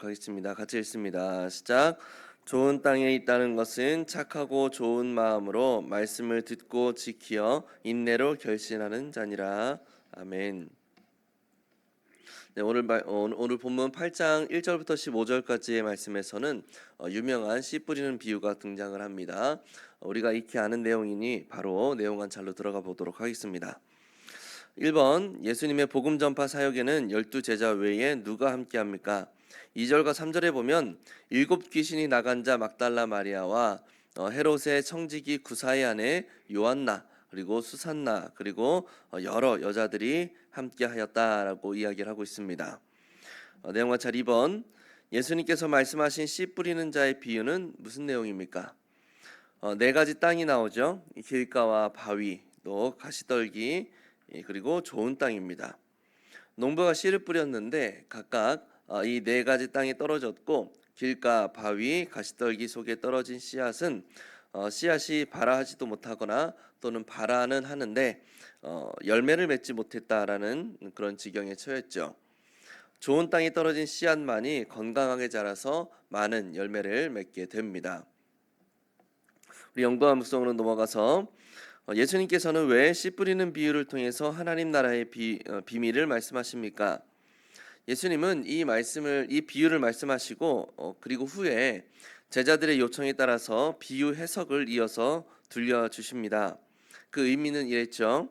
하겠습니다. 같이 읽습니다. 시작. 좋은 땅에 있다는 것은 착하고 좋은 마음으로 말씀을 듣고 지키어 인내로 결신하는 자니라. 아멘. 네, 오늘 본문 8장 1절부터 15절까지의 말씀에서는 유명한 씨 뿌리는 비유가 등장을 합니다. 우리가 익히 아는 내용이니 바로 내용 한 차로 들어가 보도록 하겠습니다. 1번 예수님의 복음 전파 사역에는 12제자 외에 누가 함께합니까? 2절과 3절에 보면 7귀신이 나간 자 막달라 마리아와 헤롯의 청지기 구사의 아내 요한나 그리고 수산나 그리고 여러 여자들이 함께하였다라고 이야기를 하고 있습니다. 내용 관찰 2번 예수님께서 말씀하신 씨 뿌리는 자의 비유는 무슨 내용입니까? 네 가지 땅이 나오죠. 길가와 바위, 또 가시떨기 그리고 좋은 땅입니다. 농부가 씨를 뿌렸는데 각각 이 네 가지 땅에 떨어졌고 길가, 바위, 가시떨기 속에 떨어진 씨앗은 씨앗이 발아하지도 못하거나 또는 발아는 하는데 열매를 맺지 못했다라는 그런 지경에 처했죠. 좋은 땅에 떨어진 씨앗만이 건강하게 자라서 많은 열매를 맺게 됩니다. 우리 영도와 묵성으로 넘어가서 예수님께서는 왜 씨 뿌리는 비유를 통해서 하나님 나라의 비밀을 말씀하십니까? 예수님은 이 비유를 말씀하시고 그리고 후에 제자들의 요청에 따라서 비유 해석을 이어서 들려주십니다. 그 의미는 이랬죠.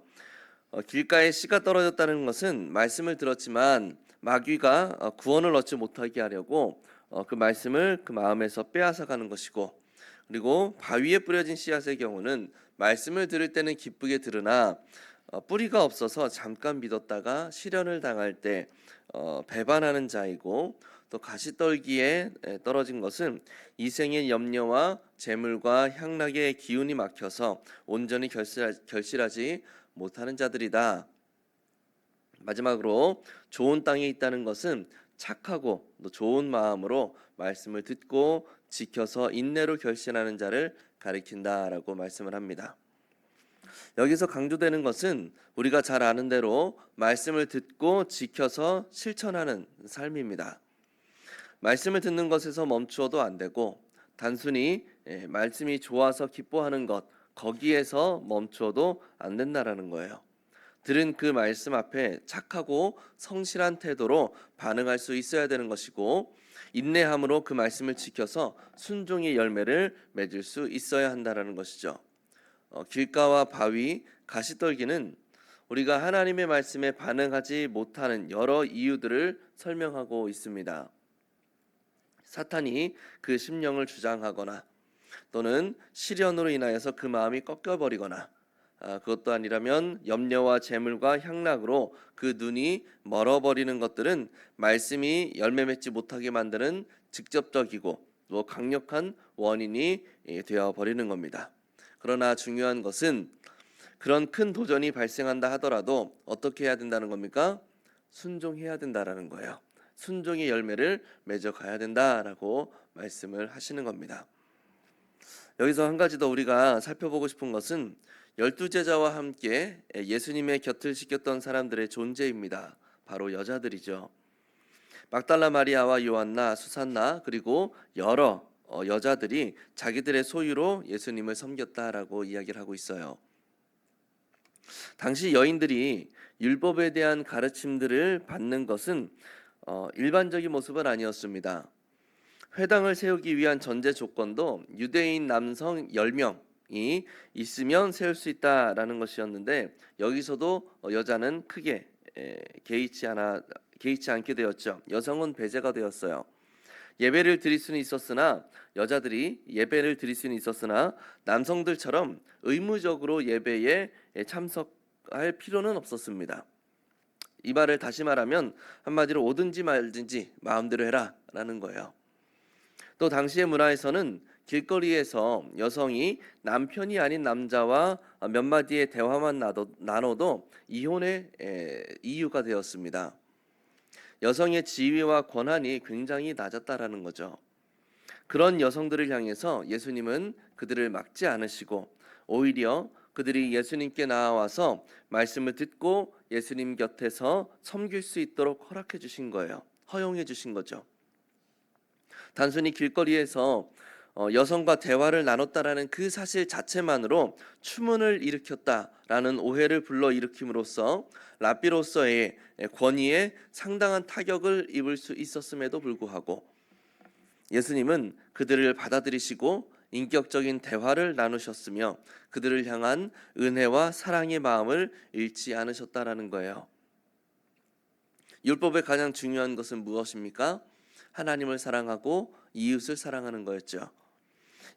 길가에 씨가 떨어졌다는 것은 말씀을 들었지만 마귀가 구원을 얻지 못하게 하려고 그 말씀을 그 마음에서 빼앗아가는 것이고, 그리고 바위에 뿌려진 씨앗의 경우는 말씀을 들을 때는 기쁘게 들으나 뿌리가 없어서 잠깐 믿었다가 시련을 당할 때 배반하는 자이고, 또 가시떨기에 떨어진 것은 이생의 염려와 재물과 향락의 기운이 막혀서 온전히 결실하지 못하는 자들이다. 마지막으로 좋은 땅에 있다는 것은 착하고 또 좋은 마음으로 말씀을 듣고 지켜서 인내로 결신하는 자를 가리킨다라고 말씀을 합니다. 여기서 강조되는 것은 우리가 잘 아는 대로 말씀을 듣고 지켜서 실천하는 삶입니다. 말씀을 듣는 것에서 멈추어도 안 되고 단순히 말씀이 좋아서 기뻐하는 것 거기에서 멈추어도 안 된다라는 거예요. 들은 그 말씀 앞에 착하고 성실한 태도로 반응할 수 있어야 되는 것이고, 인내함으로 그 말씀을 지켜서 순종의 열매를 맺을 수 있어야 한다라는 것이죠. 길가와 바위, 가시떨기는 우리가 하나님의 말씀에 반응하지 못하는 여러 이유들을 설명하고 있습니다. 사탄이 그 심령을 주장하거나 또는 시련으로 인하여서 그 마음이 꺾여버리거나 그것도 아니라면 염려와 재물과 향락으로 그 눈이 멀어버리는 것들은 말씀이 열매 맺지 못하게 만드는 직접적이고 또 강력한 원인이 되어버리는 겁니다. 그러나 중요한 것은 그런 큰 도전이 발생한다 하더라도 어떻게 해야 된다는 겁니까? 순종해야 된다라는 거예요. 순종의 열매를 맺어가야 된다라고 말씀을 하시는 겁니다. 여기서 한 가지 더 우리가 살펴보고 싶은 것은 12제자와 함께 예수님의 곁을 지켰던 사람들의 존재입니다. 바로 여자들이죠. 막달라 마리아와 요한나, 수산나 그리고 여러 여자들이 자기들의 소유로 예수님을 섬겼다라고 이야기를 하고 있어요. 당시 여인들이 율법에 대한 가르침들을 받는 것은 일반적인 모습은 아니었습니다. 회당을 세우기 위한 전제 조건도 유대인 남성 10명이 있으면 세울 수 있다라는 것이었는데, 여기서도 여자는 크게 개의치 않게 되었죠. 여성은 배제가 되었어요. 예배를 드릴 수는 있었으나 여자들이 예배를 드릴 수는 있었으나 남성들처럼 의무적으로 예배에 참석할 필요는 없었습니다. 이 말을 다시 말하면 한마디로 오든지 말든지 마음대로 해라라는 거예요. 또 당시의 문화에서는 길거리에서 여성이 남편이 아닌 남자와 몇 마디의 대화만 나눠도 이혼의 이유가 되었습니다. 여성의 지위와 권한이 굉장히 낮았다라는 거죠. 그런 여성들을 향해서 예수님은 그들을 막지 않으시고 오히려 그들이 예수님께 나와서 말씀을 듣고 예수님 곁에서 섬길 수 있도록 허락해 주신 거예요. 허용해 주신 거죠. 단순히 길거리에서 여성과 대화를 나눴다라는 그 사실 자체만으로 추문을 일으켰다라는 오해를 불러일으킴으로써 랍비로서의 권위에 상당한 타격을 입을 수 있었음에도 불구하고 예수님은 그들을 받아들이시고 인격적인 대화를 나누셨으며 그들을 향한 은혜와 사랑의 마음을 잃지 않으셨다라는 거예요. 율법의 가장 중요한 것은 무엇입니까? 하나님을 사랑하고 이웃을 사랑하는 거였죠.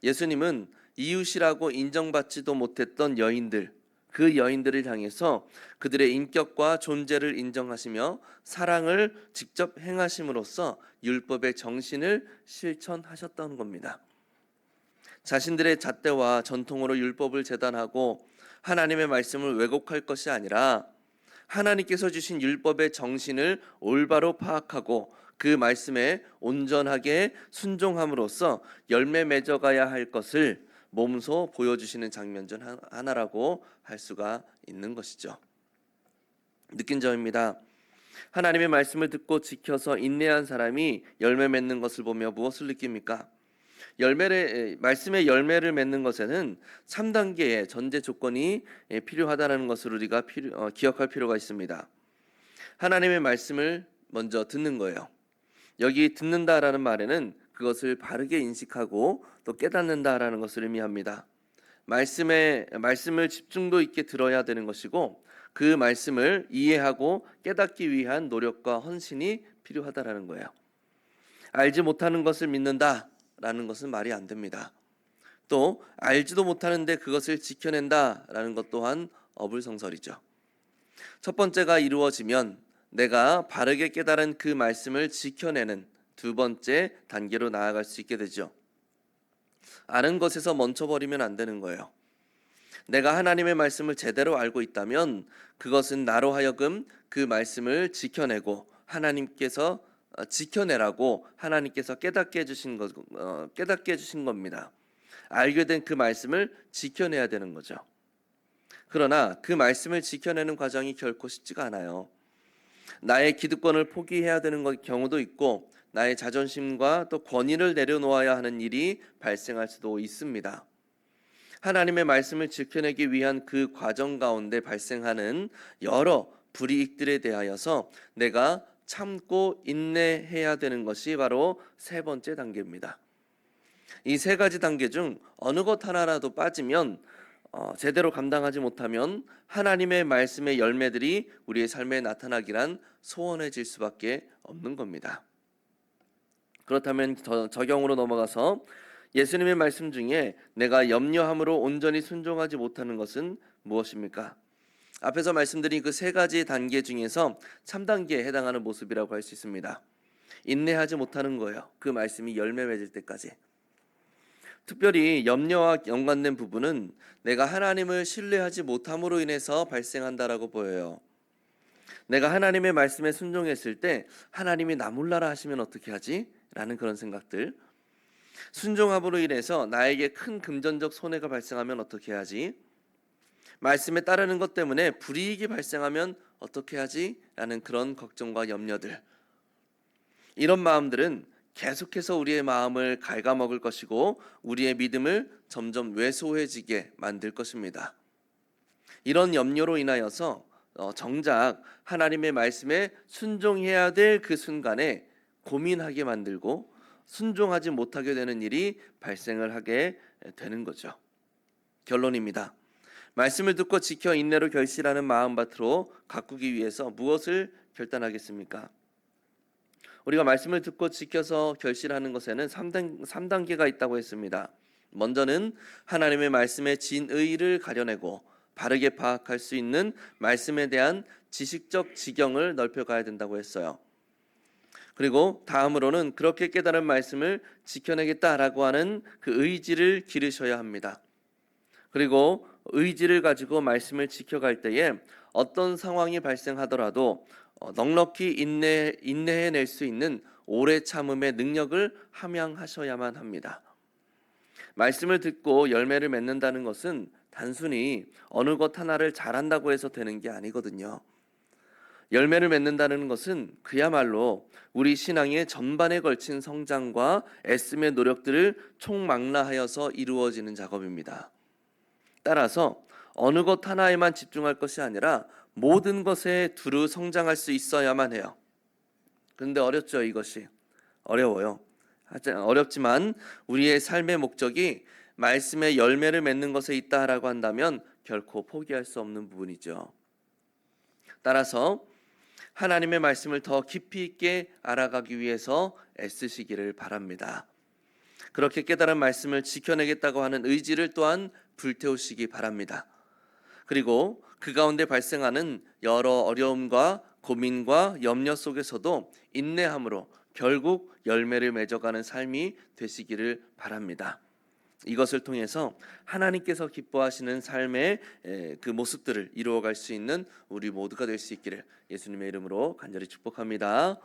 예수님은 이웃이라고 인정받지도 못했던 여인들, 그 여인들을 향해서 그들의 인격과 존재를 인정하시며 사랑을 직접 행하심으로써 율법의 정신을 실천하셨던 겁니다. 자신들의 잣대와 전통으로 율법을 제단하고 하나님의 말씀을 왜곡할 것이 아니라 하나님께서 주신 율법의 정신을 올바로 파악하고 그 말씀에 온전하게 순종함으로써 열매 맺어가야 할 것을 몸소 보여주시는 장면 중 하나라고 할 수가 있는 것이죠. 느낀 점입니다. 하나님의 말씀을 듣고 지켜서 인내한 사람이 열매 맺는 것을 보며 무엇을 느낍니까? 말씀의 열매를 맺는 것에는 3단계의 전제 조건이 필요하다는 것을 우리가 기억할 필요가 있습니다. 하나님의 말씀을 먼저 듣는 거예요. 여기 듣는다라는 말에는 그것을 바르게 인식하고 또 깨닫는다라는 것을 의미합니다. 말씀을 집중도 있게 들어야 되는 것이고 그 말씀을 이해하고 깨닫기 위한 노력과 헌신이 필요하다라는 거예요. 알지 못하는 것을 믿는다라는 것은 말이 안 됩니다. 또 알지도 못하는데 그것을 지켜낸다라는 것 또한 어불성설이죠. 첫 번째가 이루어지면 내가 바르게 깨달은 그 말씀을 지켜내는 두 번째 단계로 나아갈 수 있게 되죠. 아는 것에서 멈춰버리면 안 되는 거예요. 내가 하나님의 말씀을 제대로 알고 있다면 그것은 나로 하여금 그 말씀을 지켜내고 하나님께서 지켜내라고 하나님께서 깨닫게 해주신 겁니다. 알게 된 그 말씀을 지켜내야 되는 거죠. 그러나 그 말씀을 지켜내는 과정이 결코 쉽지가 않아요. 나의 기득권을 포기해야 되는 경우도 있고 나의 자존심과 또 권위를 내려놓아야 하는 일이 발생할 수도 있습니다. 하나님의 말씀을 지켜내기 위한 그 과정 가운데 발생하는 여러 불이익들에 대하여서 내가 참고 인내해야 되는 것이 바로 세 번째 단계입니다. 이 세 가지 단계 중 어느 것 하나라도 빠지면 제대로 감당하지 못하면 하나님의 말씀의 열매들이 우리의 삶에 나타나기란 소원해질 수밖에 없는 겁니다. 그렇다면 적용으로 넘어가서 예수님의 말씀 중에 내가 염려함으로 온전히 순종하지 못하는 것은 무엇입니까? 앞에서 말씀드린 그 세 가지 단계 중에서 3단계에 해당하는 모습이라고 할 수 있습니다. 인내하지 못하는 거예요. 그 말씀이 열매 맺을 때까지. 특별히 염려와 연관된 부분은 내가 하나님을 신뢰하지 못함으로 인해서 발생한다라고 보여요. 내가 하나님의 말씀에 순종했을 때 하나님이 나 몰라라 하시면 어떻게 하지? 라는 그런 생각들. 순종함으로 인해서 나에게 큰 금전적 손해가 발생하면 어떻게 하지? 말씀에 따르는 것 때문에 불이익이 발생하면 어떻게 하지? 라는 그런 걱정과 염려들. 이런 마음들은 계속해서 우리의 마음을 갉아먹을 것이고 우리의 믿음을 점점 왜소해지게 만들 것입니다. 이런 염려로 인하여서 정작 하나님의 말씀에 순종해야 될 그 순간에 고민하게 만들고 순종하지 못하게 되는 일이 발생을 하게 되는 거죠. 결론입니다. 말씀을 듣고 지켜 인내로 결실하는 마음밭으로 가꾸기 위해서 무엇을 결단하겠습니까? 우리가 말씀을 듣고 지켜서 결실하는 것에는 3단계가 있다고 했습니다. 먼저는 하나님의 말씀의 진의를 가려내고 바르게 파악할 수 있는 말씀에 대한 지식적 지경을 넓혀가야 된다고 했어요. 그리고 다음으로는 그렇게 깨달은 말씀을 지켜내겠다라고 하는 그 의지를 기르셔야 합니다. 그리고 의지를 가지고 말씀을 지켜갈 때에 어떤 상황이 발생하더라도 넉넉히 인내해낼 수 있는 오래 참음의 능력을 함양하셔야만 합니다. 말씀을 듣고 열매를 맺는다는 것은 단순히 어느 것 하나를 잘한다고 해서 되는 게 아니거든요. 열매를 맺는다는 것은 그야말로 우리 신앙의 전반에 걸친 성장과 애씀의 노력들을 총망라하여서 이루어지는 작업입니다. 따라서 어느 것 하나에만 집중할 것이 아니라 모든 것에 두루 성장할 수 있어야만 해요. 그런데 어렵죠, 이것이. 어려워요. 어렵지만 우리의 삶의 목적이 말씀의 열매를 맺는 것에 있다라고 한다면 결코 포기할 수 없는 부분이죠. 따라서 하나님의 말씀을 더 깊이 있게 알아가기 위해서 애쓰시기를 바랍니다. 그렇게 깨달은 말씀을 지켜내겠다고 하는 의지를 또한 불태우시기 바랍니다. 그리고 그 가운데 발생하는 여러 어려움과 고민과 염려 속에서도 인내함으로 결국 열매를 맺어가는 삶이 되시기를 바랍니다. 이것을 통해서 하나님께서 기뻐하시는 삶의 그 모습들을 이루어갈 수 있는 우리 모두가 될 수 있기를 예수님의 이름으로 간절히 축복합니다.